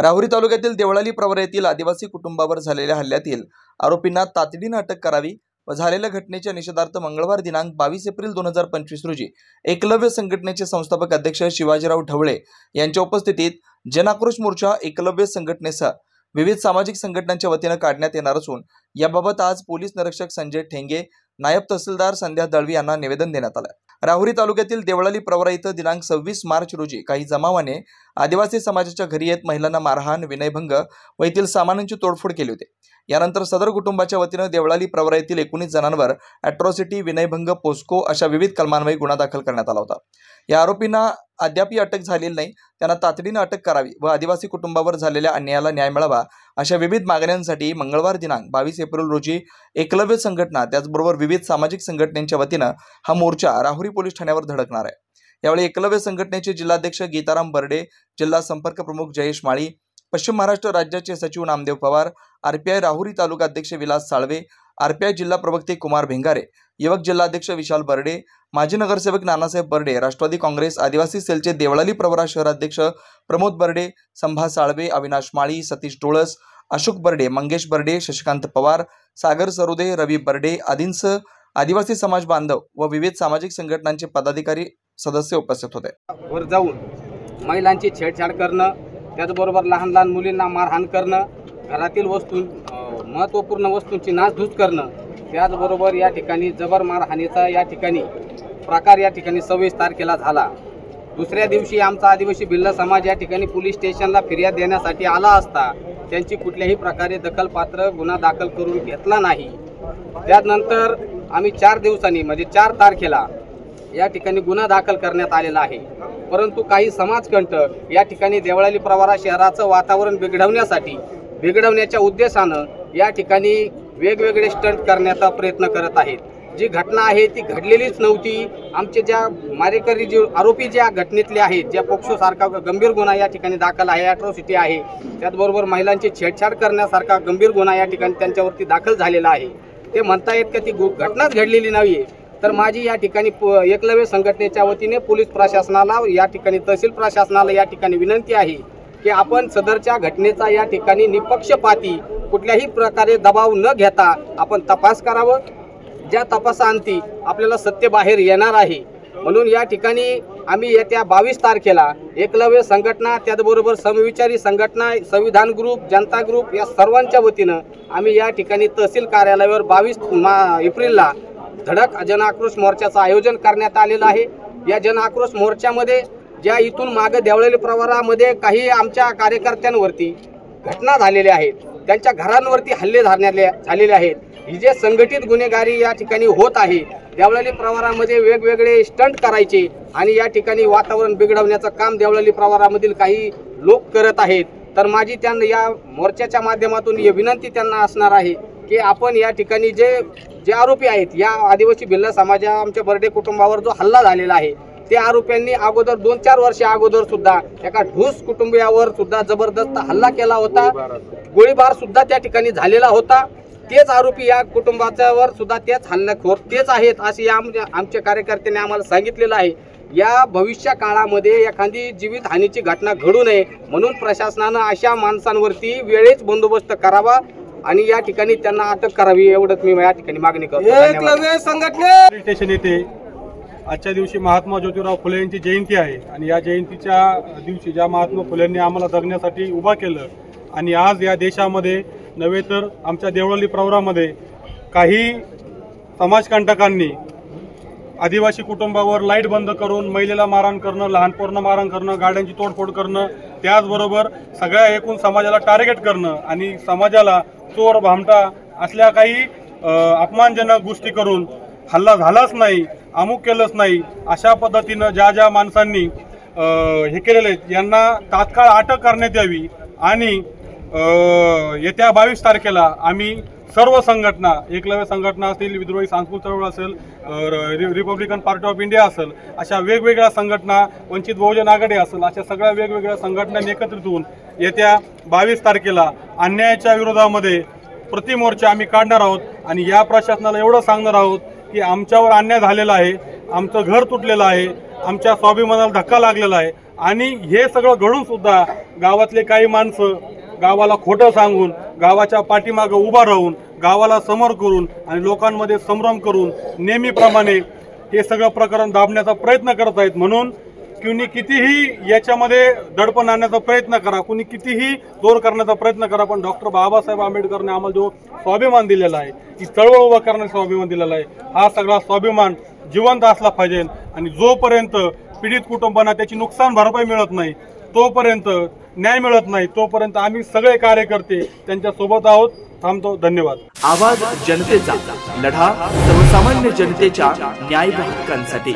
राहुरी तालुक्यातील देवळाली प्रवरा येथील आदिवासी कुटुंबावर झालेल्या हल्ल्यातील आरोपींना तातडीने अटक करावी व झालेल्या घटनेच्या निषेधार्थ मंगळवार दिनांक 22 एप्रिल 2025 रोजी एकलव्य संघटनेचे संस्थापक अध्यक्ष शिवाजीराव ढवळे यांच्या उपस्थितीत जनाक्रोश मोर्चा एकलव्य संघटनेसह विविध सामाजिक संघटनांच्या वतीने काढण्यात येणार असून याबाबत आज पोलीस निरीक्षक संजय ठेंगे, नायब तहसीलदार संध्या दळवी यांना निवेदन देण्यात आले। राहुरी तालुक्यातील देवळाली प्रवरा इथं दिनांक 26 मार्च रोजी काही जमावाने आदिवासी समाजाच्या घरी येत महिलांना मारहाण, विनयभंग व येथील सामानांची तोडफोड केली होती। यानंतर सदर कुटुंबाच्या वतीने देवळाली प्रवरा येथील 19 जणांवर अॅट्रॉसिटी, विनयभंग, पोस्को अशा विविध कलमांवर गुन्हा दाखल करण्यात आला होता। या आरोपींना अद्यापही अटक झालेली नाही, त्यांना तातडीने अटक करावी व आदिवासी कुटुंबावर झालेल्या अन्यायाला न्याय मिळावा अशा विविध मागण्यांसाठी मंगळवार दिनांक 22 एप्रिल रोजी एकलव्य संघटना त्याचबरोबर विविध सामाजिक संघटनांच्या वतीने हा मोर्चा राहुरी पोलीस ठाण्यावर धडकणार आहे। यावेळी एकलव्य संघटनेचे जिल्हाध्यक्ष गीताराम बर्डे, जिल्हा संपर्क प्रमुख जयेश माळी, पश्चिम महाराष्ट्र राज्याचे सचिव नामदेव पवार, आरपीआय राहुरी तालुका अध्यक्ष विलास साळवे, आरपीआय जिल्हा प्रवक्ते कुमार भिंगारे, युवक जिल्हाध्यक्ष विशाल बर्डे, माजी नगरसेवक नानासाहेब बर्डे, राष्ट्रवादी काँग्रेस आदिवासी सेलचे देवळाली प्रवरा शहराध्यक्ष प्रमोद बर्डे, संभा साळवे, अविनाश माळी, सतीश डोळस, अशोक बर्डे, मंगेश बर्डे, शशिकांत पवार, सागर सरोदे, रवी बर्डे आदींसह आदिवासी समाज बांधव व विविध सामाजिक संघटनांचे पदाधिकारी सदस्य उपस्थित होते। वर जाऊन महिलांची छेडछाड करणं, त्याचबरोबर लहान लहान मुलींना मारहाण करणं, घरातील महत्त्वपूर्ण वस्तूंची नासधूस करणं, त्याचबरोबर या ठिकाणी जबर मारहाणीचा प्रकार या ठिकाणी 26 तारखेला झाला। दुसऱ्या दिवशी आमचा आदिवासी भिल्ल समाज या ठिकाणी पोलीस स्टेशनला फिर्याद देण्यासाठी आला असता त्यांची कुठल्याही प्रकारे दखलपात्र गुन्हा दाखल करून घेतला नाही। त्यानंतर आम्ही 4 दिवसांनी म्हणजे 4 तारखेला या ठिकाणी गुन्हा दाखल करण्यात आलेला आहे। परंतु काही समाजकंटक या ठिकाणी देवळाली प्रवरा शहराचं वातावरण बिघडवण्याच्या उद्देशानं या ठिकाणी वेगवेगळे स्टंट करण्याचा प्रयत्न करत आहेत। जी घटना आहे ती घडलेलीच नव्हती। आमचे ज्या मारेकरी जे आरोपी ज्या घटनेतले आहेत, ज्या पोक्सो सारखा गंभीर गुन्हा या ठिकाणी दाखल आहे, अॅट्रॉसिटी आहे, त्याचबरोबर महिलांची छेडछाड करण्यासारखा गंभीर गुन्हा या ठिकाणी त्यांच्यावरती दाखल झालेला आहे। ते म्हणतायत की ती घटनाच घडलेली नाही। तर माझी या ठिकाणी एकलव्य संघटनेच्या वतीने पोलीस प्रशासनाला या ठिकाणी तहसील प्रशासनाला या ठिकाणी विनंती आहे की आपण सदरच्या घटनेचा या ठिकाणी निपक्षपाती कुठल्याही प्रकारे दबाव न घेता आपण तपास करावं। ज्या तपासाअंती आपल्याला सत्य बाहेर येणार आहे। म्हणून या ठिकाणी आम्ही येत्या 22 तारखेला एकलव्य संघटना, त्याचबरोबर समविचारी संघटना, संविधान ग्रुप, जनता ग्रुप या सर्वांच्या वतीनं आम्ही या ठिकाणी तहसील कार्यालयावर 22 एप्रिलला धडक जनआक्रोश मोर्चाचं आयोजन करण्यात आलेलं आहे। या जनआक्रोश मोर्चामध्ये ज्या इथून मागे देवळाली प्रवरामध्ये काही आमच्या कार्यकर्त्यांवरती घटना झालेल्या आहेत, त्यांच्या घरांवरती हल्ले झालेले आहेत, ही जे संघटित गुन्हेगारी या ठिकाणी होत आहे, देवळाली प्रवरामध्ये वेगवेगळे स्टंट करायचे आणि या ठिकाणी वातावरण बिघडवण्याचं काम देवळाली प्रवरामधील काही लोक करत आहेत। तर माझी त्यांना या मोर्चाच्या माध्यमातून ही विनंती त्यांना असणार आहे की आपण या ठिकाणी जे आरोपी आहेत, या आदिवासी भिल्ल समाजा आमच्या बर्डे कुटुंबावर जो हल्ला झालेला आहे, त्या आरोपींनी अगोदर 2-4 वर्ष अगोदर सुद्धा एका ढूस कुटुंबियावर सुद्धा जबरदस्त हल्ला केला होता, गोळीबार सुद्धा त्या ठिकाणी झालेला होता। तेच आरोपी या कुटुंबाच्यावर सुद्धा तेच हल्लेखोर तेच आहेत असे आमच्या कार्यकर्त्यांनी आम्हाला सांगितलेलं आहे। या भविष्य काळामध्ये एखादी जीवित हानीची घटना घडू नये म्हणून प्रशासनानं अशा माणसांवरती वेळेच बंदोबस्त करावा आणि या ठिकाणी त्यांना अटक करावी, एवढंच मी या ठिकाणी मागणी करतो। एकलव्य संघटने स्टेशन येथे आजच्या दिवशी महात्मा ज्योतिराव फुले यांची जयंती आहे आणि या जयंतीच्या दिवशी ज्या महात्मा फुलेंनी आम्हाला जगण्यासाठी उभा केलं आणि आज या देशामध्ये नव्हे तर आमच्या देवळाली प्रवरामध्ये काही समाजकंटकांनी आदिवासी कुटुंबावर लाईट बंद करून महिलेला मारहाण करणं, लहान पोरांना मारहाण करणं, गाड्यांची तोडफोड करणं, त्याचबरोबर सगळ्या एकूण समाजाला टार्गेट करणं आणि समाजाला चोर भामटा असल्या काही अपमानजनक गोष्टी करून हल्ला झालाच नाही, अमुक केलंच नाही, अशा पद्धतीनं ज्या माणसांनी हे केलेले यांना तात्काळ अटक करण्यात यावी आणि येत्या 22 तारखेला आम्ही सर्व संघटना, एकलव्य संघटना असतील, विद्रोही सांस्कृतिक चळवळ असेल, रिपब्लिकन पार्टी ऑफ इंडिया असेल, अशा वेगवेगळ्या संघटना, वंचित बहुजन आघाडी असेल, अशा सगळ्या वेगवेगळ्या संघटनांनी एकत्रित होऊन येत्या 22 तारखेला अन्यायाच्या विरोधामध्ये प्रतिमोर्चा आम्ही काढणार आहोत आणि या प्रशासनाला एवढं सांगणार आहोत की आमच्यावर अन्याय झालेला आहे, आमचं घर तुटलेलं आहे, आमच्या स्वाभिमानाला धक्का लागलेला आहे, आणि हे सगळं घडून सुद्धा गावातले काही माणसं गावाला खोटं सांगून, गावाच्या पाठीमागं उभा राहून, गावाला समोर करून आणि लोकांमध्ये संभ्रम करून नेहमीप्रमाणे हे सगळं प्रकरण दाबण्याचा प्रयत्न करत आहेत. म्हणून कुणी कितीही याच्यामध्ये दडपण आणण्याचा प्रयत्न करा, कुणी कितीही जोर करण्याचा प्रयत्न करा, पण डॉक्टर बाबासाहेब आंबेडकरने आम्हाला जो स्वाभिमान दिलेला आहे, ही चळवळ उभा करण्याचा स्वाभिमान दिलेला आहे, हा सगळा स्वाभिमान जिवंत असला पाहिजे. आणि जोपर्यंत पीडित कुटुंबांना त्याची नुकसान भरपाई मिळत नाही, तोपर्यंत न्याय मिळत नाही, तोपर्यंत आम्ही सगळे कार्यकर्ते त्यांच्या सोबत आहोत. थांबतो. धन्यवाद. आवाज जनतेचा, लढा सर्वसामान्य जनतेच्या न्याय हक्कांसाठी.